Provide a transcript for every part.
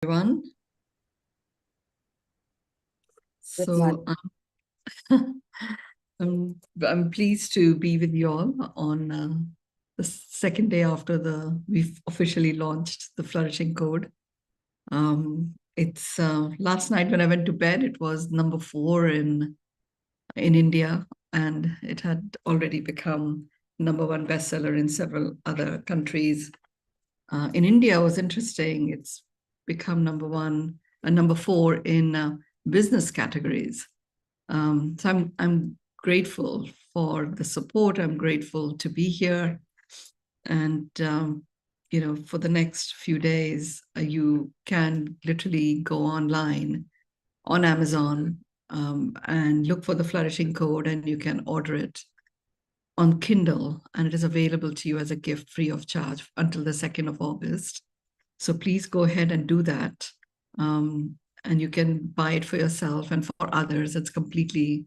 Everyone. Good So I'm pleased to be with you all on the second day after we've officially launched the Flourishing Code. It's last night when I went to bed, it was number 4 in India, and it had already become number 1 bestseller in several other countries. In India, it was interesting. It's become number 1 and number 4 in business categories. So I'm grateful for the support. I'm grateful to be here, and for the next few days, you can literally go online on Amazon and look for the Flourishing Code, and you can order it on Kindle, and it is available to you as a gift free of charge until the 2nd of August. So please go ahead and do that. And you can buy it for yourself and for others. It's completely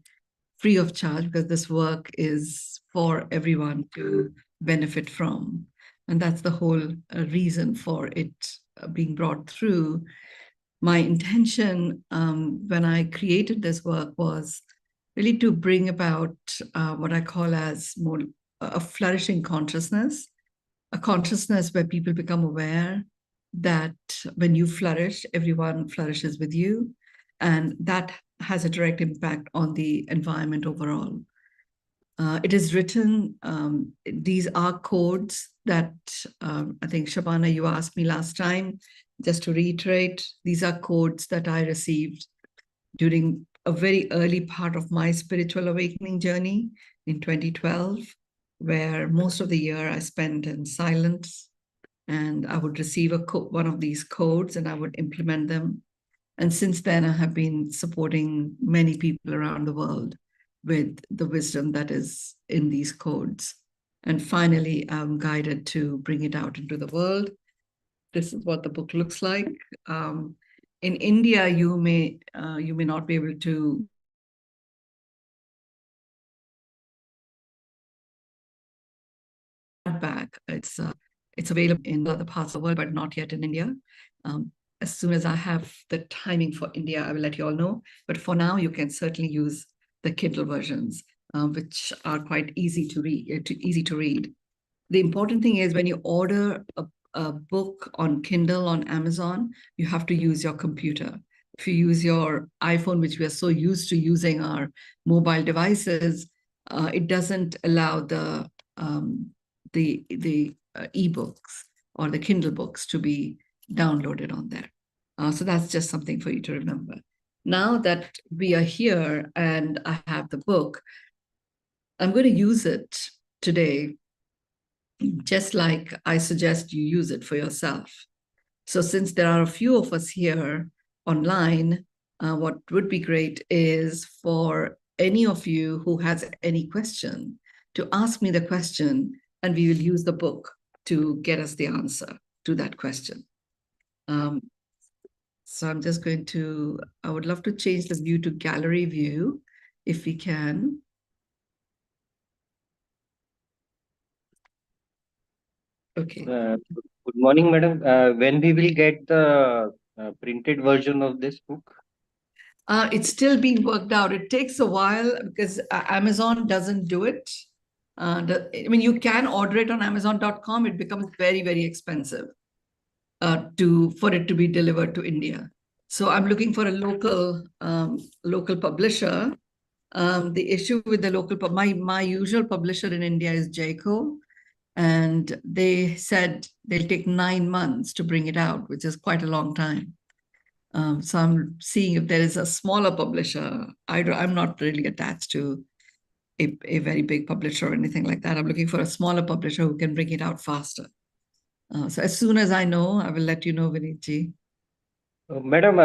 free of charge because this work is for everyone to benefit from. And that's the whole reason for it being brought through. My intention when I created this work was really to bring about what I call as more a flourishing consciousness, a consciousness where people become aware that when you flourish, everyone flourishes with you. And that has a direct impact on the environment overall. It is written, these are codes that I think, Shabana, you asked me last time. Just to reiterate, these are codes that I received during a very early part of my spiritual awakening journey in 2012, where most of the year I spent in silence, and I would receive one of these codes and I would implement them. And since then, I have been supporting many people around the world with the wisdom that is in these codes. And finally, I'm guided to bring it out into the world. This is what the book looks like. In India, you may not be able to back. It's available in other parts of the world, but not yet in India. As soon as I have the timing for India, I will let you all know. But for now, you can certainly use the Kindle versions, which are quite easy to read. The important thing is when you order a book on Kindle on Amazon, you have to use your computer. If you use your iPhone, which we are so used to using our mobile devices, it doesn't allow the ebooks or the Kindle books to be downloaded on there. So that's just something for you to remember. Now that we are here and I have the book, I'm going to use it today, just like I suggest you use it for yourself. So since there are a few of us here online, what would be great is for any of you who has any question to ask me the question, and we will use the book to get us the answer to that question. So I'm just going to, I would love to change the view to gallery view if we can. Okay. Good morning, madam. When we will get the printed version of this book? It's still being worked out. It takes a while because Amazon doesn't do it. I mean, you can order it on Amazon.com. It becomes very, very expensive for it to be delivered to India. So I'm looking for a local publisher. The issue with the my usual publisher in India is Jayco, and they said they'll take 9 months to bring it out, which is quite a long time. So I'm seeing if there is a smaller publisher. I'm not really attached to a very big publisher or anything like that. I'm looking for a smaller publisher who can bring it out faster. So as soon as I know, I will let you know, Vinitji. Madam,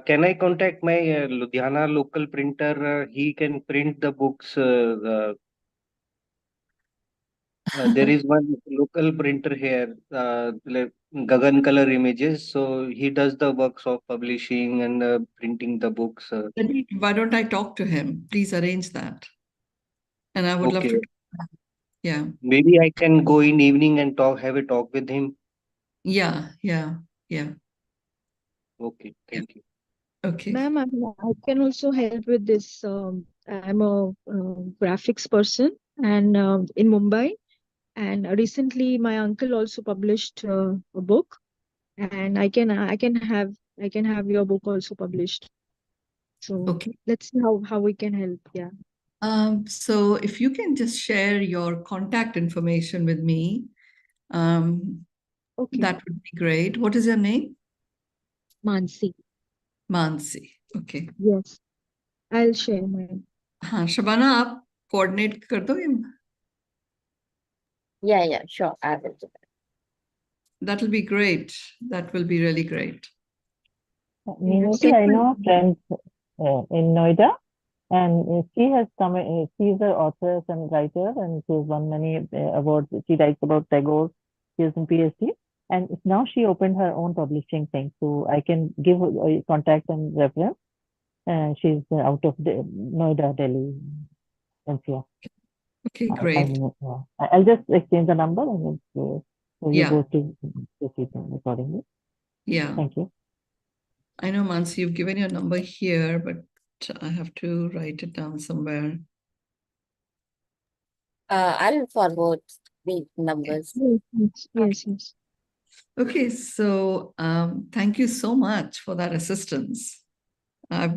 can I contact my Ludhiana local printer? He can print the books. There is one local printer here, like Gagan Color Images. So he does the works of publishing and printing the books. Why don't I talk to him? Please arrange that. And I would love Okay. to, yeah. Maybe I can go in evening and have a talk with him. Yeah, yeah, yeah. Okay, thank you. Okay. Ma'am, I can also help with this. I'm a graphics person and in Mumbai. And recently, my uncle also published a book, and I can have your book also published. So Okay. let's see how we can help. Yeah. So if you can just share your contact information with me, um, Okay. that would be great. What is your name? Mansi. Mansi. Okay. Yes. I'll share mine. हाँ शबाना आप coordinate कर दोगे Yeah, sure. I will do that. that will be great. That will be really great. Yeah, Meenakshi, I know friends in Noida, and she has come. She's an author and writer, and she's won many awards. She writes about Tagore. She is in PhD, and now she opened her own publishing thing. So I can give her contact and reference. She's out of Noida, Delhi, NCR. Okay, I great. mean, yeah. I'll just exchange the number and so you Yeah. go to proceed accordingly. Yeah. Thank you. I know, Mansi, you've given your number here, but I have to write it down somewhere. I'll forward the numbers. Yes. Okay, so thank you so much for that assistance. I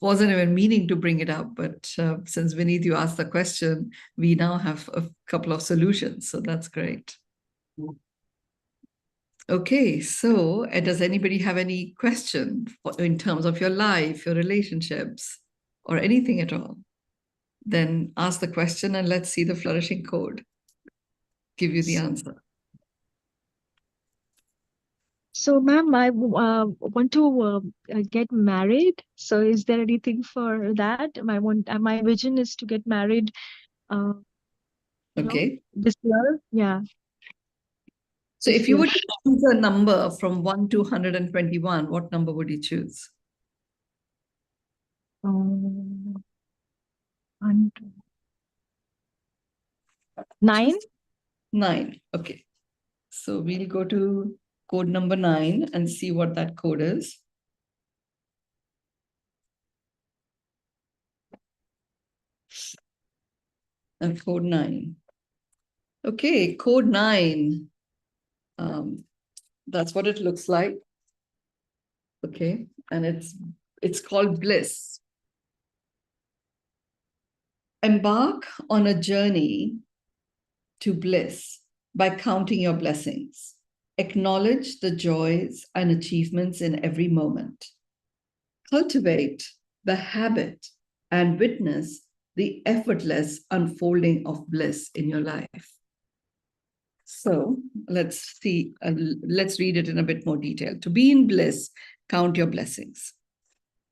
wasn't even meaning to bring it up, but since Vineet, you asked the question, we now have a couple of solutions, so that's great. Okay, so does anybody have any question in terms of your life, your relationships, or anything at all? Then ask the question and let's see the flourishing code give you the answer. So, ma'am, I want to get married. So, is there anything for that? My vision is to get married. Uh, Okay. This year. Yeah. So This if you year. were to choose a number from 1 to 121, what number would you choose? Um, 9. 9. Okay. So we'll go to code number 9 and see what that code is. And code 9. Okay, code 9. That's what it looks like. Okay, and it's called bliss. Embark on a journey to bliss by counting your blessings. Acknowledge the joys and achievements in every moment. Cultivate the habit and witness the effortless unfolding of bliss in your life. So let's see, let's read it in a bit more detail. To be in bliss, count your blessings.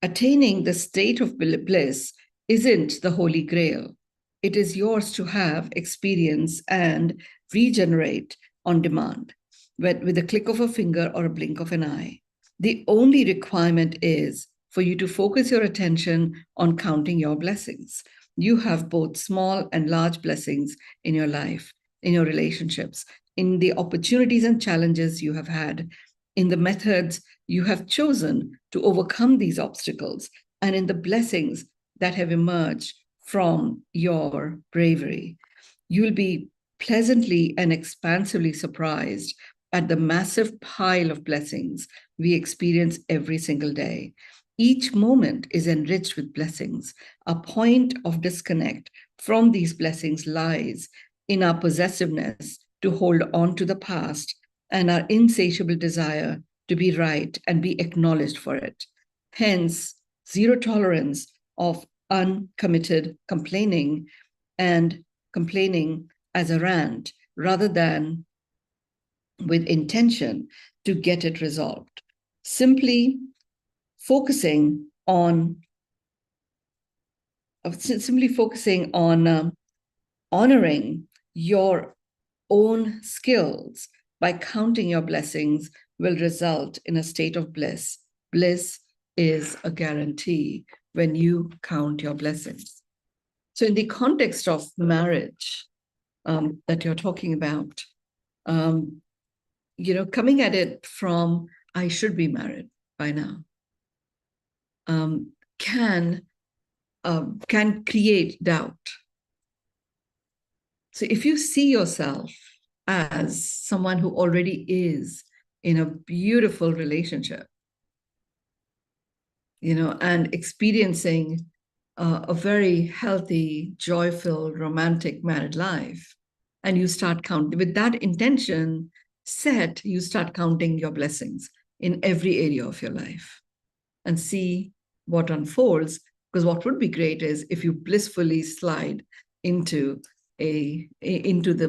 Attaining the state of bliss isn't the holy grail. It is yours to have, experience, and regenerate on demand with a click of a finger or a blink of an eye. The only requirement is for you to focus your attention on counting your blessings. You have both small and large blessings in your life, in your relationships, in the opportunities and challenges you have had, in the methods you have chosen to overcome these obstacles, and in the blessings that have emerged from your bravery. You'll be pleasantly and expansively surprised at the massive pile of blessings we experience every single day. Each moment is enriched with blessings. A point of disconnect from these blessings lies in our possessiveness to hold on to the past and our insatiable desire to be right and be acknowledged for it. Hence, zero tolerance of uncommitted complaining and complaining as a rant rather than with intention to get it resolved. Simply focusing on honoring your own skills by counting your blessings will result in a state of bliss. Bliss is a guarantee when you count your blessings. So in the context of marriage that you're talking about, coming at it from, I should be married. by now, can create doubt. So if you see yourself as someone who already is in a beautiful relationship, and experiencing a very healthy, joyful, romantic married life, and you start counting with that intention set, you start counting your blessings in every area of your life and see what unfolds. Because what would be great is if you blissfully slide into the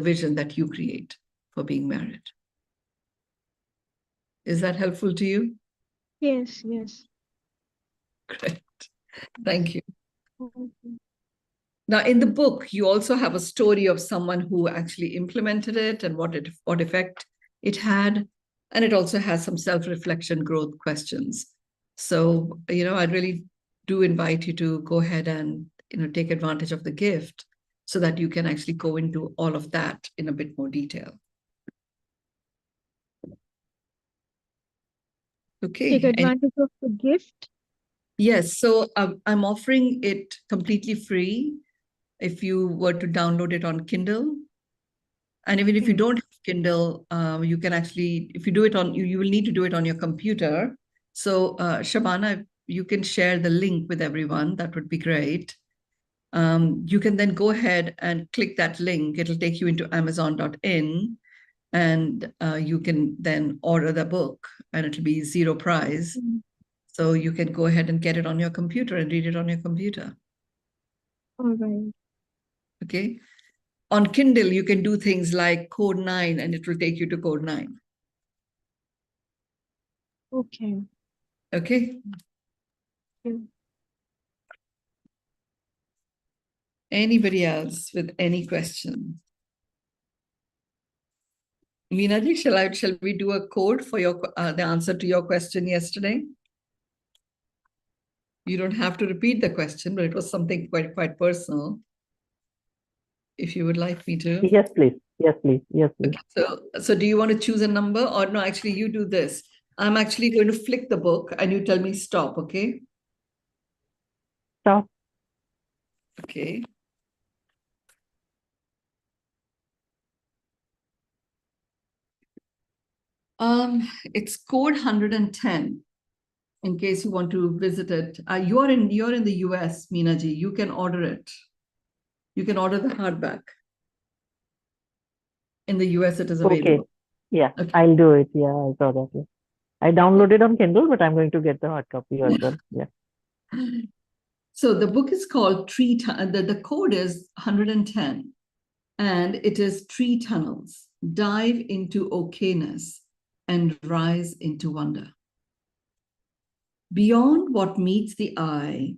vision that you create for being married. Is that helpful to you? Yes, yes. Great. Thank you. Okay. Now, in the book, you also have a story of someone who actually implemented it and what effect it had. And it also has some self-reflection growth questions. So, I really do invite you to go ahead and, take advantage of the gift so that you can actually go into all of that in a bit more detail. Okay. Take advantage of the gift. Yes. So I'm offering it completely free if you were to download it on Kindle. And even if you don't have Kindle, you can actually, if you do it on, you will need to do it on your computer. So Shabana, if you can share the link with everyone, that would be great. You can then go ahead and click that link. It'll take you into Amazon.in, and you can then order the book, and it'll be zero price. So you can go ahead and get it on your computer and read it on your computer. All right. Okay. On Kindle, you can do things like code 9, and it will take you to code 9. Okay. Okay. Yeah. Anybody else with any question? Meenaji, shall we do a code for your the answer to your question yesterday? You don't have to repeat the question, but it was something quite personal. If you would like me to. Yes, please. Yes, please. Yes, please. Okay, so do you want to choose a number, or no, actually you do this. I'm actually going to flick the book and you tell me stop, okay? Stop. Okay. It's code 110, in case you want to visit it. You're in the US, Meenaji. You can order it. You can order the hardback. In the US, it is available. Okay. Yeah, Okay. I'll do it. Yeah, I saw that. Yeah. I downloaded on Kindle, but I'm going to get the hard copy as well. Yeah. So the book is called the code is 110, and it is Tree Tunnels. Dive into okayness and rise into wonder. Beyond what meets the eye,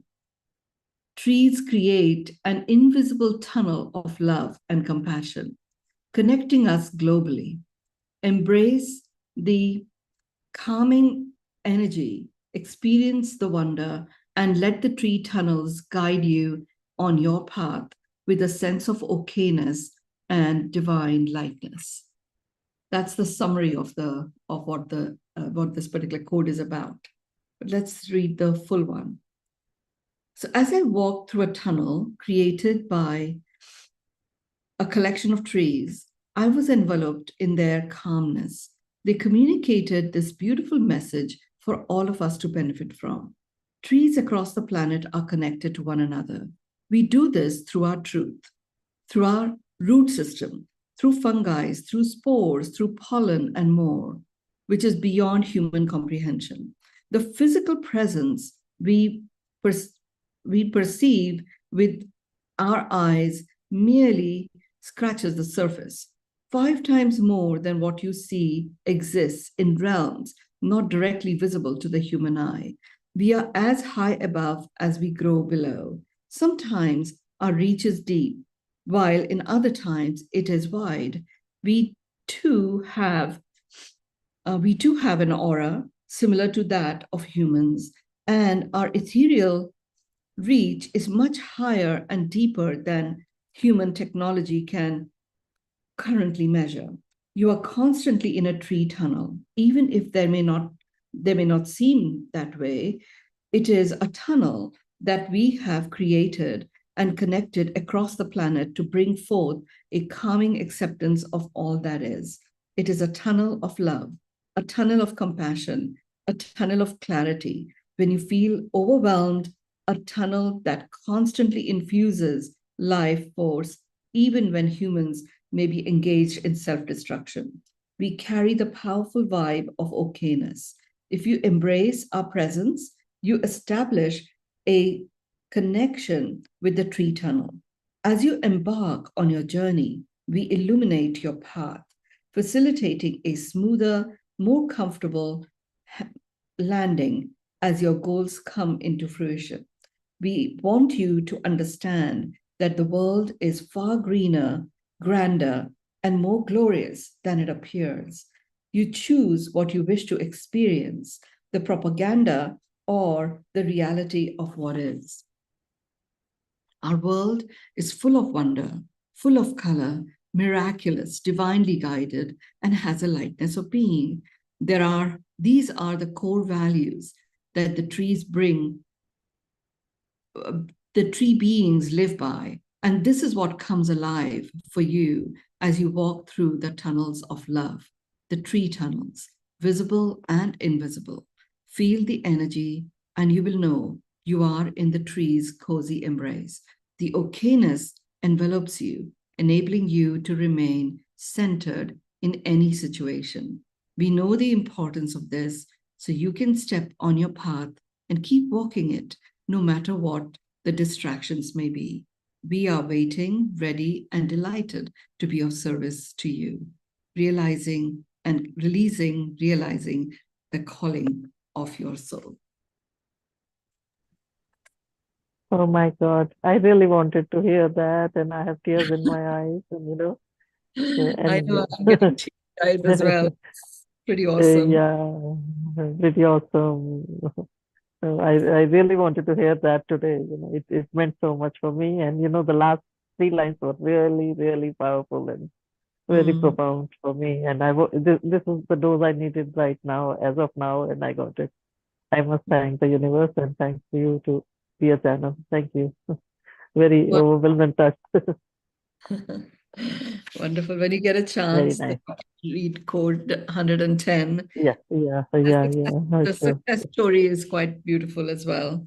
trees create an invisible tunnel of love and compassion, connecting us globally. Embrace the calming energy, experience the wonder, and let the tree tunnels guide you on your path with a sense of okayness and divine lightness. That's the summary of what this particular code is about. But let's read the full one. So as I walked through a tunnel created by a collection of trees, I was enveloped in their calmness. They communicated this beautiful message for all of us to benefit from. Trees across the planet are connected to one another. We do this through our truth, through our root system, through fungi, through spores, through pollen, and more, which is beyond human comprehension. The physical presence we perceive with our eyes merely scratches the surface. 5 times more than what you see exists in realms not directly visible to the human eye. We are as high above as we grow below. Sometimes our reach is deep, while in other times it is wide. We too have an aura similar to that of humans, and our ethereal reach is much higher and deeper than human technology can currently measure. You are constantly in a tree tunnel, even if there may not they may not seem that way. It is a tunnel that we have created and connected across the planet to bring forth a calming acceptance of all that is. It is a tunnel of love, a tunnel of compassion, a tunnel of clarity. When you feel overwhelmed, a tunnel that constantly infuses life force, even when humans may be engaged in self-destruction. We carry the powerful vibe of okayness. If you embrace our presence, you establish a connection with the tree tunnel. As you embark on your journey, we illuminate your path, facilitating a smoother, more comfortable landing as your goals come into fruition. We want you to understand that the world is far greener, grander, and more glorious than it appears. You choose what you wish to experience, the propaganda or the reality of what is. Our world is full of wonder, full of color, miraculous, divinely guided, and has a lightness of being. These are the core values that the trees bring, the tree beings live by. And this is what comes alive for you as you walk through the tunnels of love, the tree tunnels, visible and invisible. Feel the energy, and you will know you are in the tree's cozy embrace. The okayness envelops you, enabling you to remain centered in any situation. We know the importance of this, so you can step on your path and keep walking it, no matter what the distractions may be. We are waiting, ready, and delighted to be of service to you, realizing the calling of your soul. Oh my God, I really wanted to hear that, and I have tears in my eyes, and I and know, I'm getting teary-eyed as well. It's pretty awesome. yeah, pretty awesome. I really wanted to hear that today. It meant so much for me, and the last 3 lines were really, really powerful and very profound for me. And this is the dose I needed right now, as of now, and I got it. I must thank the universe and thanks to you to be a channel. Thank you. Very Well, overwhelmed and touched. wonderful. When you get a Very chance, nice. read Code 110. Yeah. The Sure. success story is quite beautiful as well.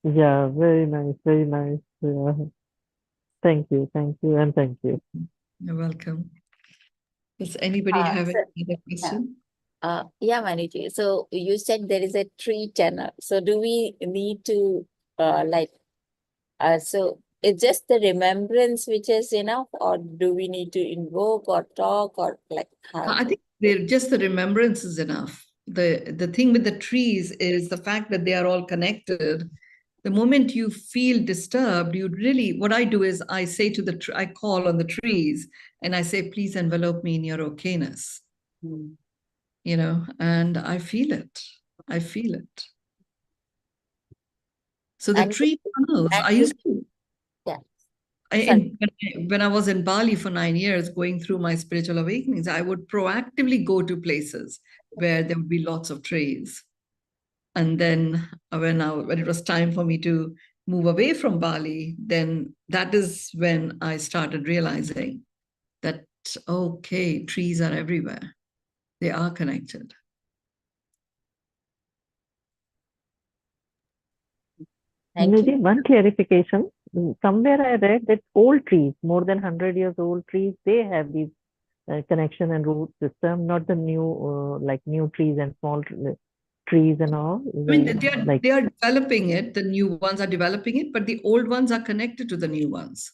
Yeah, very nice, very nice. Yeah. Thank you, and thank you. You're welcome. Does anybody have So, any other question? yeah, Manuji. So you said there is a tree channel. So do we need to so it's just the remembrance which is enough, or do we need to invoke or talk or how? I think just the remembrance is enough. The thing with the trees is the fact that they are all connected. The moment you feel disturbed, what I do is I say to I call on the trees and I say, please envelope me in your okayness, and I feel it. I feel it. So the And tree tunnels, I and used to, yeah. when I was in Bali for 9 years, going through my spiritual awakenings, I would proactively go to places where there would be lots of trees. And then when it was time for me to move away from Bali, then that is when I started realizing that, okay, trees are everywhere. They are connected. Thank you. Maybe one clarification. Somewhere I read that old trees, more than 100 years old trees, they have these connection and root system, not the new like new trees and small trees and all. I mean, Like they are developing it. The new ones are developing it, but the old ones are connected to the new ones.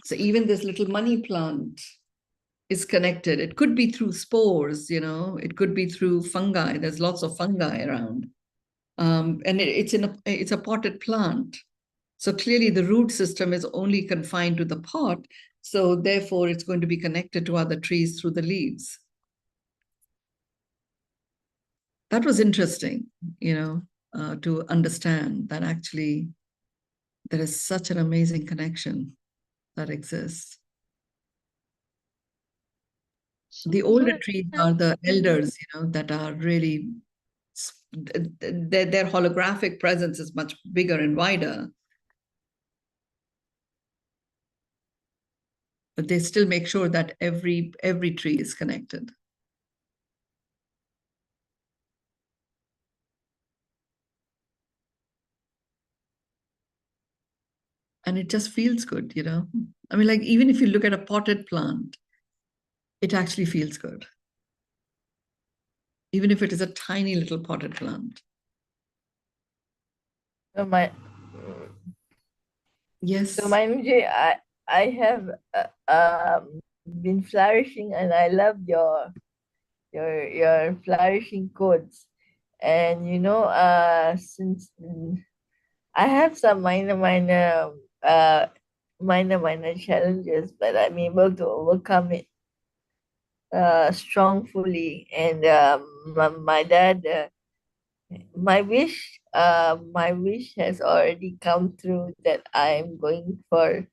So even this little money plant is connected. It could be through spores, it could be through fungi. There's lots of fungi around. And it's a potted plant. So clearly the root system is only confined to the pot. So therefore it's going to be connected to other trees through the leaves. That was interesting, to understand that actually there is such an amazing connection that exists. So The older yeah, trees are the elders, that are really, their holographic presence is much bigger and wider, but they still make sure that every tree is connected. And it just feels good, I mean, like, even if you look at a potted plant, it actually feels good. Even if it is a tiny little potted plant. So my Yes. so Mynoo, I have been flourishing, and I love your flourishing codes. And since I have some minor challenges, but I'm able to overcome it strongly. And my dad, my wish has already come through, that I'm going for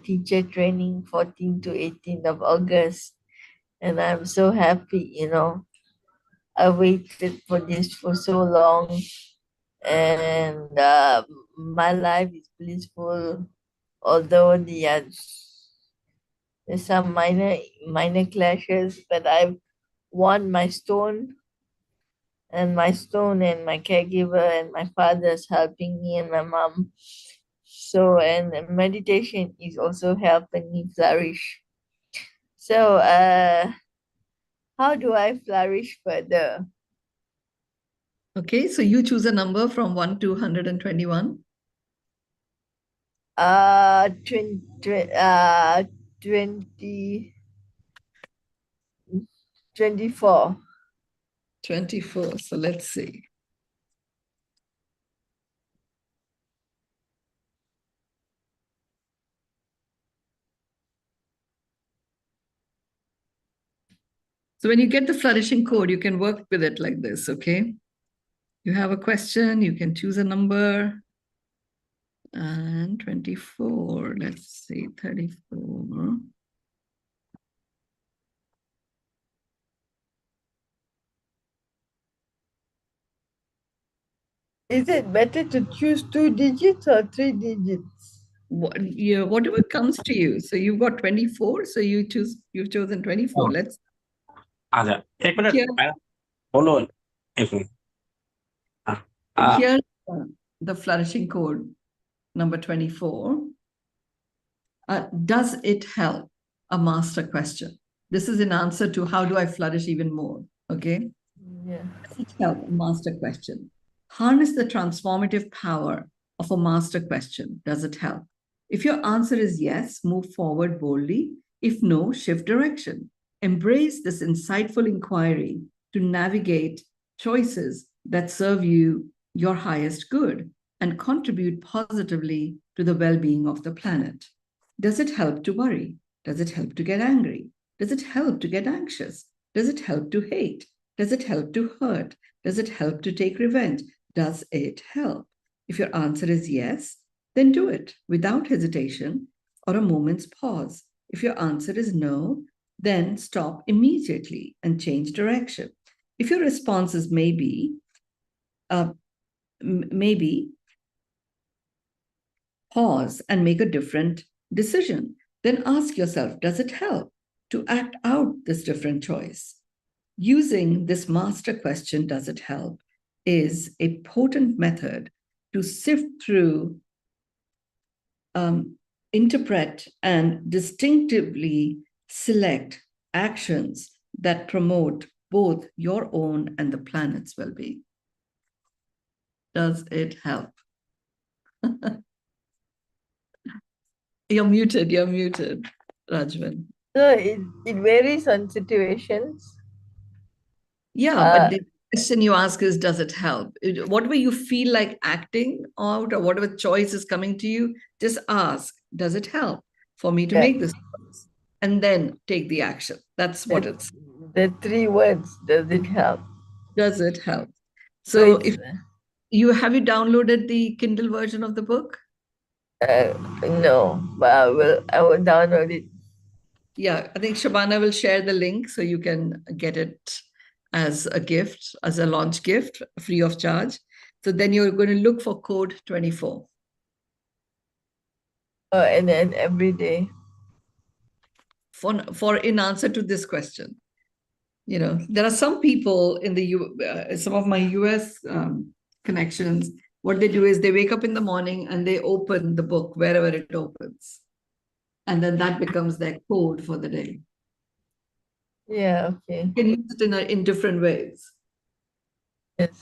teacher training 14 to 18th of August. And I'm so happy, I waited for this for so long, and my life is blissful, although there's some minor clashes, but I've won my stone, and my caregiver and my father's helping me, and my mom. So, and meditation is also helping me flourish. So how do I flourish further? Okay, so you choose a number from 1 to 121. 24. 24. So let's see. So when you get the flourishing code, you can work with it like this, okay? You have a question, you can choose a number. And 24, let's see, 34. Is it better to choose 2 digits or 3 digits? Whatever comes to you. So you've got 24, so you've chosen 24. Oh. Let's अच्छा एक minute Here- madam बोलो एक minute here's the flourishing code, number 24. Does it help? A master question. This is in answer to how do I flourish even more? Okay. Yeah. Does it help? A master question. Harness the transformative power of a master question. Does it help? If your answer is yes, move forward boldly. If no, shift direction. Embrace this insightful inquiry to navigate choices that serve you, your highest good, and contribute positively to the well being of the planet. Does it help to worry? Does it help to get angry? Does it help to get anxious? Does it help to hate? Does it help to hurt? Does it help to take revenge? Does it help? If your answer is yes, then do it without hesitation or a moment's pause. If your answer is no, then stop immediately and change direction. If your response is maybe, pause and make a different decision. Then ask yourself, does it help to act out this different choice? Using this master question, does it help, is a potent method to sift through, interpret, and distinctively select actions that promote both your own and the planet's well-being. Does it help? You're muted, Rajvan. So it varies on situations. Yeah, but the question you ask is, does it help? Whatever you feel like acting out or whatever choice is coming to you, just ask, does it help for me to Yeah. make this choice? And then take the action. That's what it's. The 3 words, does it help? Does it help? So So if have you downloaded the Kindle version of the book? no, but I will download it. Yeah, I think Shabana will share the link so you can get it as a gift, as a launch gift, free of charge. So then you're going to look for code 24. And then every day. For in answer to this question. You know, there are some people in the some of my US connections, what they do is they wake up in the morning and they open the book wherever it opens. And then that becomes their code for the day. Yeah, okay. You can use it in different ways. Yes.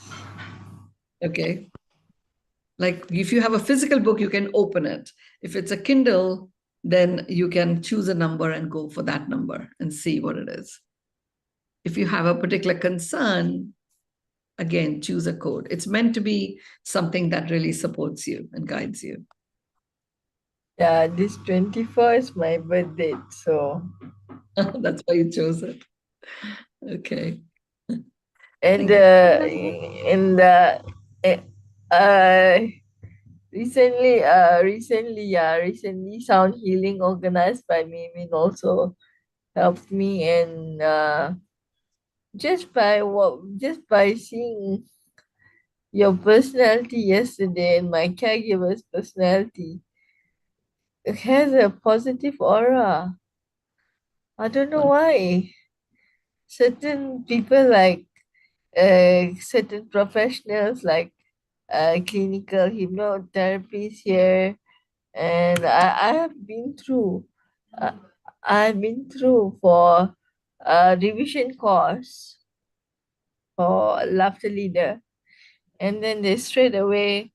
Okay. Like if you have a physical book, you can open it. If it's a Kindle, then you can choose a number and go for that number and see what it is. If you have a particular concern, again, choose a code. It's meant to be something that really supports you and guides you. Yeah, this 24 is my birthday, so. That's why you chose it. Okay. And Thank you. in the recently Sound Healing organized by Mimin also helped me, and just by seeing your personality yesterday and my caregiver's personality, it has a positive aura. I don't know why. Certain people like certain professionals like clinical hypnotherapists here, and I have been through. Uh, I've been through for a revision course for laughter leader, and then they straight away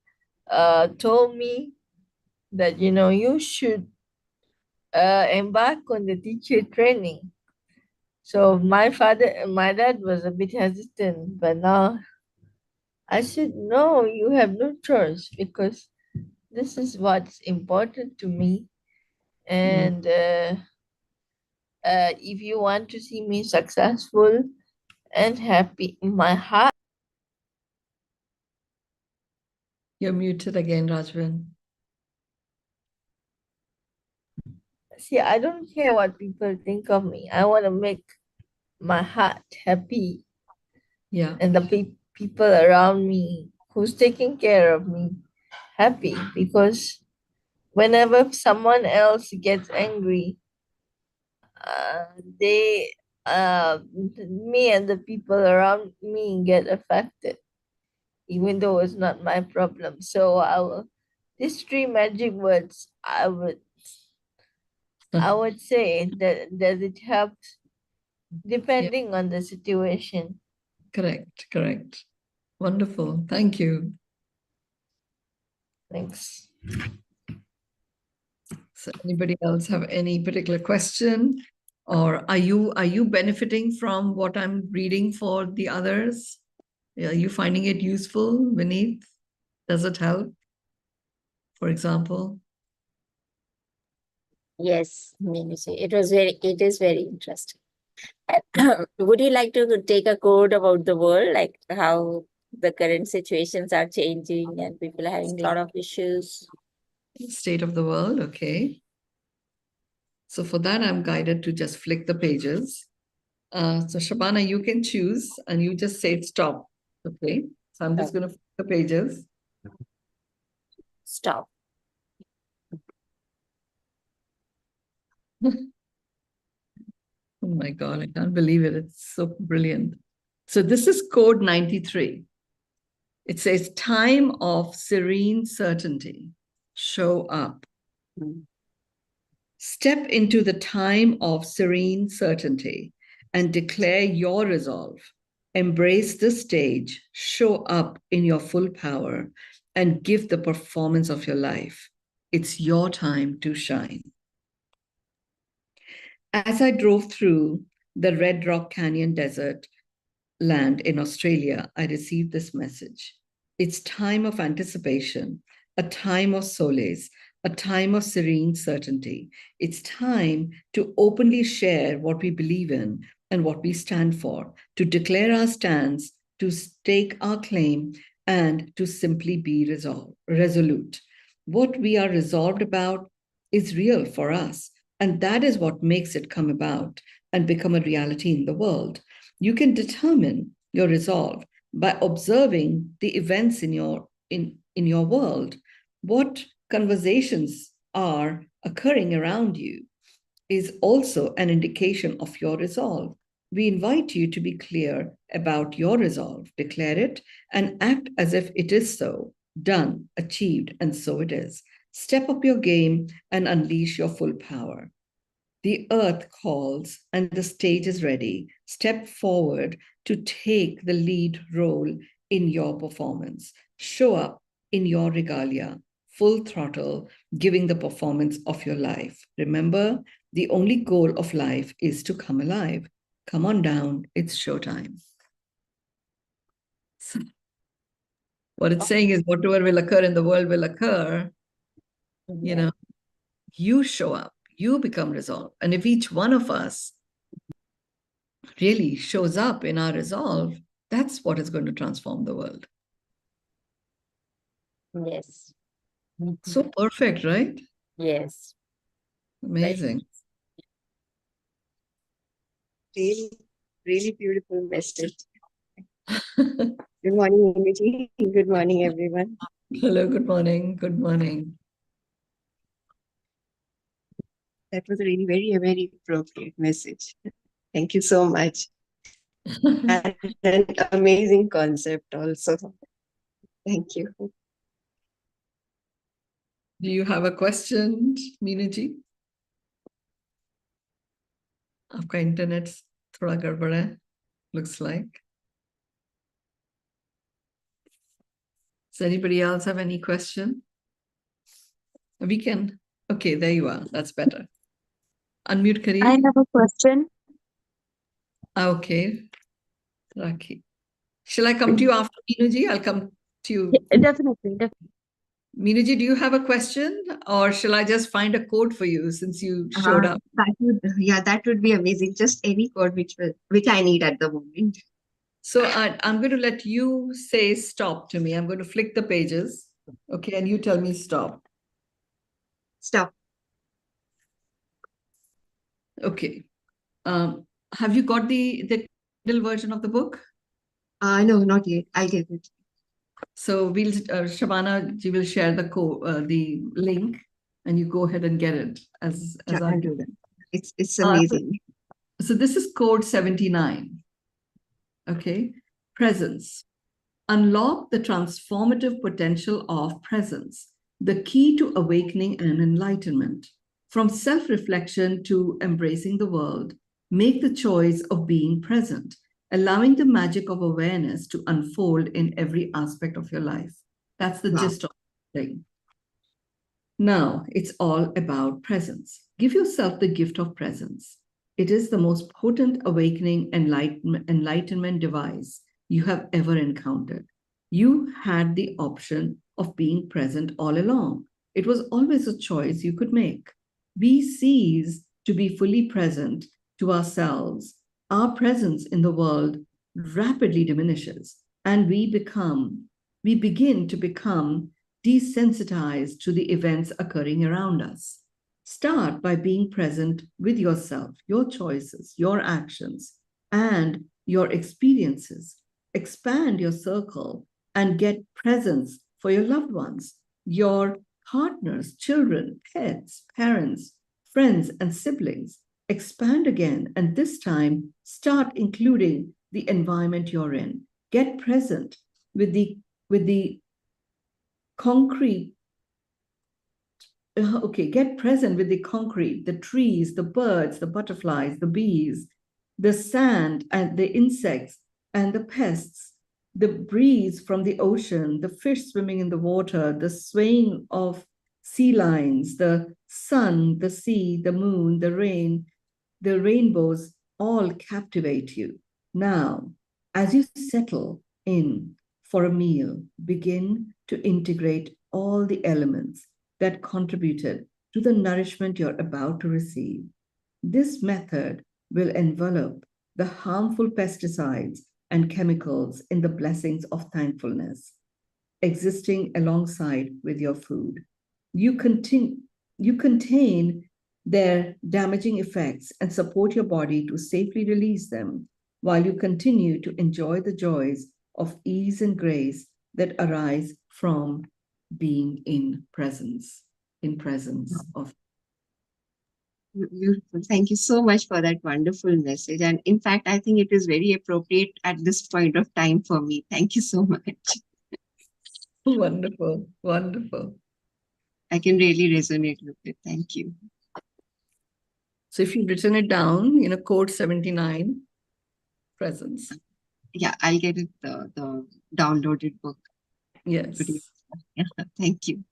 told me that you should embark on the teacher training. So my dad was a bit hesitant, but now I said, no, you have no choice because this is what's important to me. And if you want to see me successful and happy in my heart. You're muted again, Rajvin. See, I don't care what people think of me. I want to make my heart happy. Yeah. And the people around me who's taking care of me happy, because whenever someone else gets angry, they me and the people around me get affected, even though it's not my problem. So these three magic words, I would say that it helps depending on the situation. Correct, correct. Wonderful. Thank you. Thanks. So anybody else have any particular question? Or are you benefiting from what I'm reading for the others? Are you finding it useful, Vineet? Does it help? For example? Yes, Mynoo, it is very interesting. Would you like to take a code about the world, like how the current situations are changing and people are having a lot of issues? State of the world, okay. So for that, I'm guided to just flick the pages. So Shabana, you can choose and you just say stop, okay? So I'm just going to flick the pages. Stop. Oh my God, I can't believe it. It's so brilliant. So this is code 93. It says time of serene certainty. Show up. Step into the time of serene certainty and declare your resolve. Embrace the stage, show up in your full power, and give the performance of your life. It's your time to shine. As I drove through the Red Rock Canyon Desert land in Australia, I received this message. It's time of anticipation, a time of solace, a time of serene certainty. It's time to openly share what we believe in and what we stand for, to declare our stance, to stake our claim, and to simply be resolute. What we are resolved about is real for us. And that is what makes it come about and become a reality in the world. You can determine your resolve by observing the events in your world. What conversations are occurring around you is also an indication of your resolve. We invite you to be clear about your resolve, declare it, and act as if it is so, done, achieved, and so it is. Step up your game and unleash your full power. The earth calls and the stage is ready. Step forward to take the lead role in your performance. Show up in your regalia, full throttle, giving the performance of your life. Remember, the only goal of life is to come alive. Come on down, it's showtime. So, what it's saying is whatever will occur in the world will occur. You know, you show up, you become resolved. And if each one of us really shows up in our resolve, that's what is going to transform the world. Yes. So perfect, right? Yes. Amazing. Really, really beautiful message. Good morning, Energy. Good morning, everyone. Hello, good morning. Good morning. That was a really very appropriate message. Thank you so much. And an amazing concept also. Thank you. Do you have a question, Mynoo ji? आपका internet थोड़ा गड़बड़ है, looks like. Does anybody else have any question? We can. Okay, there you are. That's better. Unmute kariye. I have a question. Okay. Rakhi. Shall I come to you after Mynoo ji? I'll come to you. Definitely. Mynoo ji, do you have a question, or shall I just find a code for you since you showed up? That would be amazing. Just any code which I need at the moment. So I'm going to let you say stop to me. I'm going to flick the pages. Okay, and you tell me stop. Stop. Okay. Have you got the Kindle version of the book? No, not yet. I'll get it. So we'll Shabana ji will share the link, and you go ahead and get it as I'll I do that. It's amazing. So this is code 79. Okay, presence. Unlock the transformative potential of presence, the key to awakening and enlightenment. From self-reflection to embracing the world, make the choice of being present, allowing the magic of awareness to unfold in every aspect of your life. That's the gist of the thing. Now, it's all about presence. Give yourself the gift of presence. It is the most potent awakening enlightenment device you have ever encountered. You had the option of being present all along. It was always a choice you could make. We cease to be fully present to ourselves. Our presence in the world rapidly diminishes, and we begin to become desensitized to the events occurring around us. Start by being present with yourself, your choices, your actions, and your experiences. Expand your circle and get presence for your loved ones, your partners, children, pets, parents, friends, and siblings. Expand again, and this time start including the environment you're in. Get present with the concrete. Get present with the concrete, the trees, the birds, the butterflies, the bees, the sand and the insects and the pests, the breeze from the ocean, the fish swimming in the water, the swaying of sea lions, the sun, the sea, the moon, the rain, the rainbows all captivate you. Now, as you settle in for a meal, begin to integrate all the elements that contributed to the nourishment you're about to receive. This method will envelop the harmful pesticides and chemicals in the blessings of thankfulness, existing alongside with your food. You contain their damaging effects and support your body to safely release them while you continue to enjoy the joys of ease and grace that arise from being in presence of. Beautiful. Thank you so much for that wonderful message. And in fact, I think it is very appropriate at this point of time for me. Thank you so much. Wonderful, wonderful. I can really resonate with it. Thank you. So if you've written it down, code 79, presence. Yeah, I'll get it, the downloaded book. Yes. Yeah, thank you.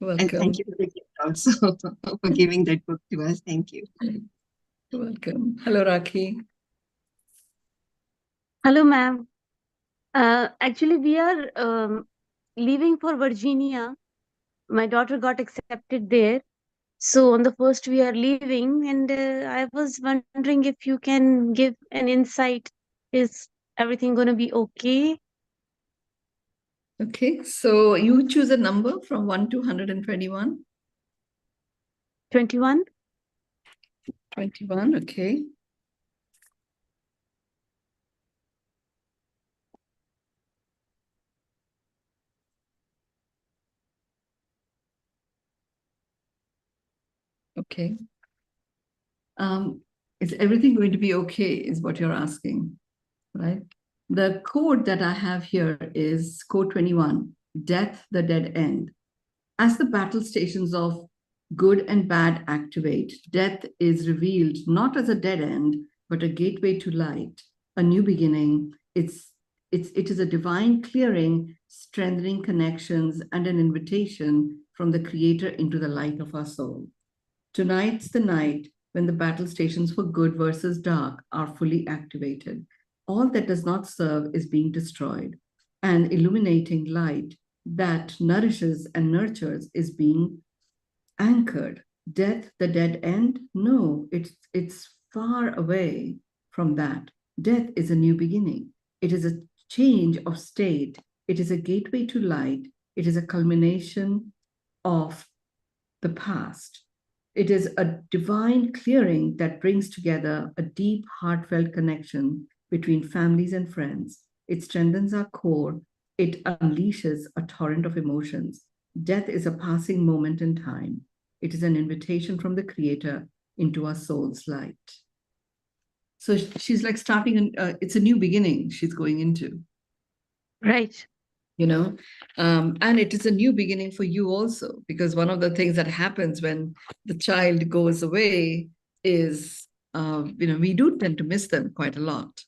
Welcome. And thank you for the gift also for giving that book to us. Thank you. You're welcome. Hello, Rakhi. Hello, ma'am. Actually, we are leaving for Virginia. My daughter got accepted there. So on the first we are leaving, and I was wondering if you can give an insight. Is everything going to be okay? Okay, so you choose a number from 1 to 121. 21? 21, okay. Okay. Is everything going to be okay, is what you're asking, right? The code that I have here is code 21, death, the dead end. As the battle stations of good and bad activate, death is revealed not as a dead end, but a gateway to light, a new beginning. It is a divine clearing, strengthening connections, and an invitation from the Creator into the light of our soul. Tonight's the night when the battle stations for good versus dark are fully activated. All that does not serve is being destroyed, and illuminating light that nourishes and nurtures is being anchored. Death, the dead end? No, it's far away from that. Death is a new beginning. It is a change of state. It is a gateway to light. It is a culmination of the past. It is a divine clearing that brings together a deep, heartfelt connection between families and friends. It strengthens our core. It unleashes a torrent of emotions. Death is a passing moment in time. It is an invitation from the Creator into our soul's light. So she's like starting, it's a new beginning she's going into. Right. And it is a new beginning for you also, because one of the things that happens when the child goes away is, we do tend to miss them quite a lot.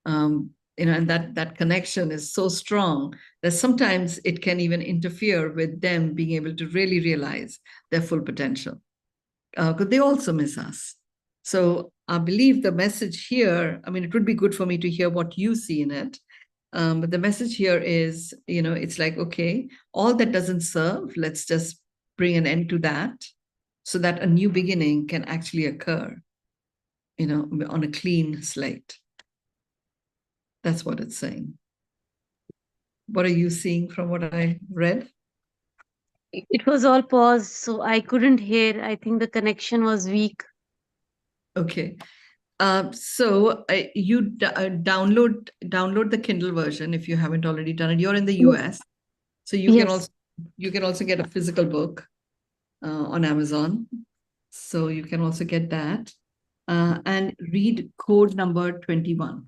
And that connection is so strong that sometimes it can even interfere with them being able to really realize their full potential, because they also miss us. So I believe the message here, it would be good for me to hear what you see in it. But the message here is, it's like, okay, all that doesn't serve, let's just bring an end to that so that a new beginning can actually occur, on a clean slate. That's what it's saying. What are you seeing from what I read? It was all paused, so I couldn't hear. I think the connection was weak. Okay. So you download the Kindle version if you haven't already done it. You're in the US, so you can also get a physical book on Amazon. So you can also get that and read code number 21.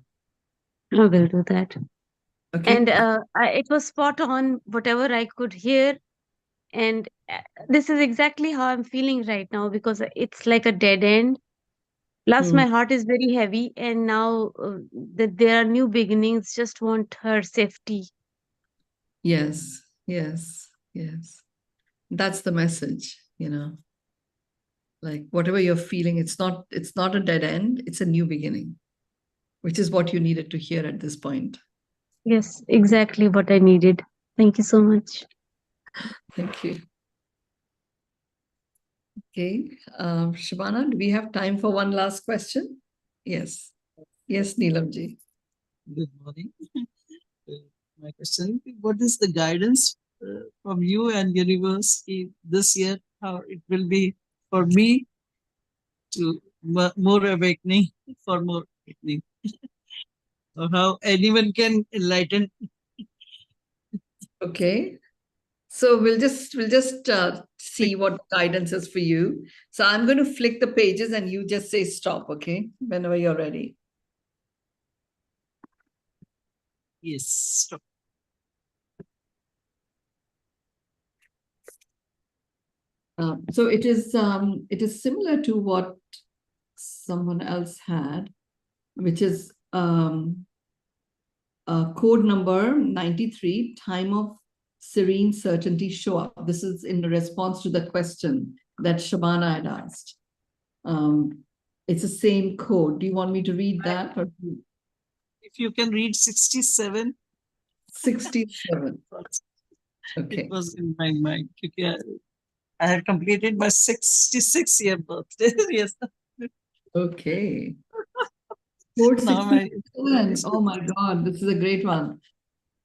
I will do that. Okay. And it was spot on, whatever I could hear. And this is exactly how I'm feeling right now, because it's like a dead end. Plus, my heart is very heavy, and now that there are new beginnings, just want her safety. Yes. That's the message, like whatever you're feeling, it's not a dead end, it's a new beginning, which is what you needed to hear at this point. Yes, exactly what I needed. Thank you so much. Thank you. Okay, Shabana, do we have time for one last question? Yes, Neelamji. Good morning. My question, what is the guidance from you and universe this year, how it will be for me to more awakening, for more awakening, or how anyone can enlighten. Okay. So we'll just see what guidance is for you. So I'm going to flick the pages and you just say stop, okay? Whenever you're ready. Yes. Stop. So it is similar to what someone else had, which is code number 93, time of serene certainty show up. This is in response to the question that Shabana had asked. It's the same code. Do you want me to read that? Or If you can read 67. 67. Okay. It was in my mind. I had completed my 66-year birthday. Yes. Okay. Code Now my 67. Oh my God, this is a great one.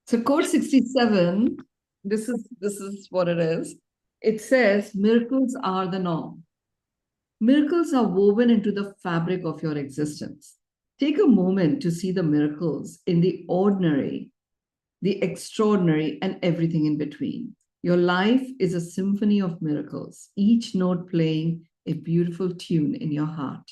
So code 67, this is what it is. It says miracles are the norm. Miracles are woven into the fabric of your existence. Take a moment to see the miracles in the ordinary, the extraordinary, and everything in between. Your life is a symphony of miracles, each note playing a beautiful tune in your heart.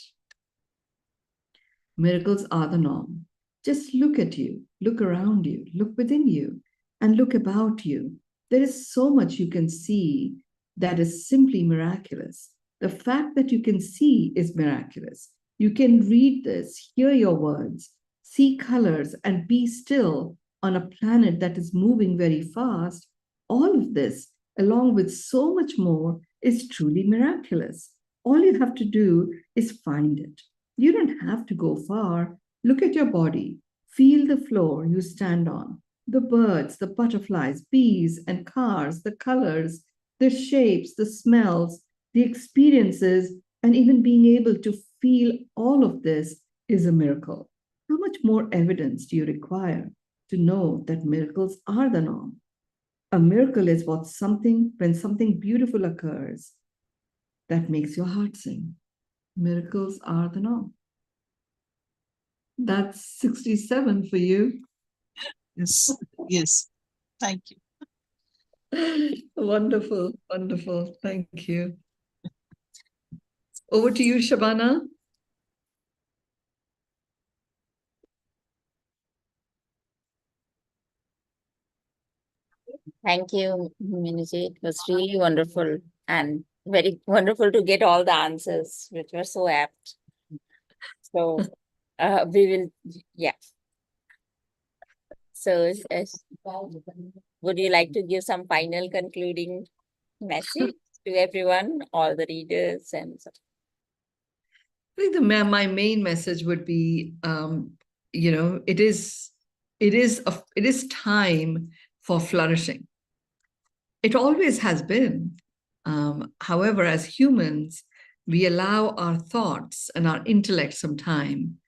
Miracles are the norm. Just look at you, look around you, look within you, and look about you. There is so much you can see that is simply miraculous. The fact that you can see is miraculous. You can read this, hear your words, see colors, and be still on a planet that is moving very fast. All of this, along with so much more, is truly miraculous. All you have to do is find it. You don't have to go far. Look at your body. Feel the floor you stand on. The birds, the butterflies, bees, and cars, the colors, the shapes, the smells, the experiences, and even being able to feel all of this is a miracle. How much more evidence do you require to know that miracles are the norm? A miracle is when something beautiful occurs that makes your heart sing. Miracles are the norm. That's 67 for you. Yes. Yes. Thank you. Wonderful, wonderful. Thank you. Over to you, Shabana. Thank you, Mynoo. It was really wonderful and very wonderful to get all the answers, which were so apt. So we will, yeah. So would you like to give some final concluding message to everyone, all the readers and so? I think my main message would be, it is time for flourishing. It always has been. However, as humans, we allow our thoughts and our intellect some time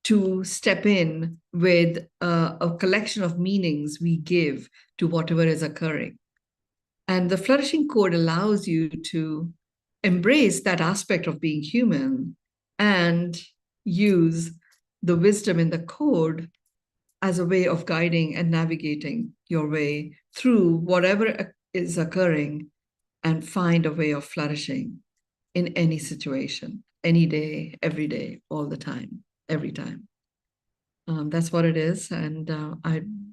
to step in with a collection of meanings we give to whatever is occurring. And the Flourishing Code allows you to embrace that aspect of being human and use the wisdom in the code as a way of guiding and navigating your way through whatever is occurring and find a way of flourishing in any situation, any day, every day, all the time, every time. That's what it is. And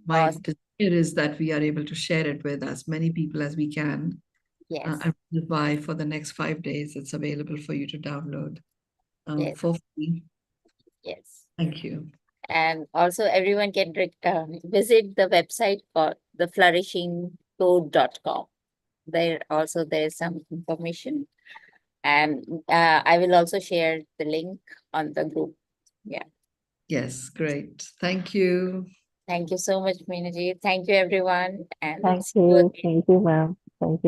my Awesome. desire is that we are able to share it with as many people as we can. Yes. And why for the next 5 days, it's available for you to download Yes. for free. Yes. Thank you. And also everyone can visit the website called theflourishingcode.com. There's some information. And I will also share the link on the group. Yeah. Yes, great. Thank you. Thank you so much, Mynoo. Thank you, everyone. And Thank see you again. you. Thank you, ma'am. Thank you.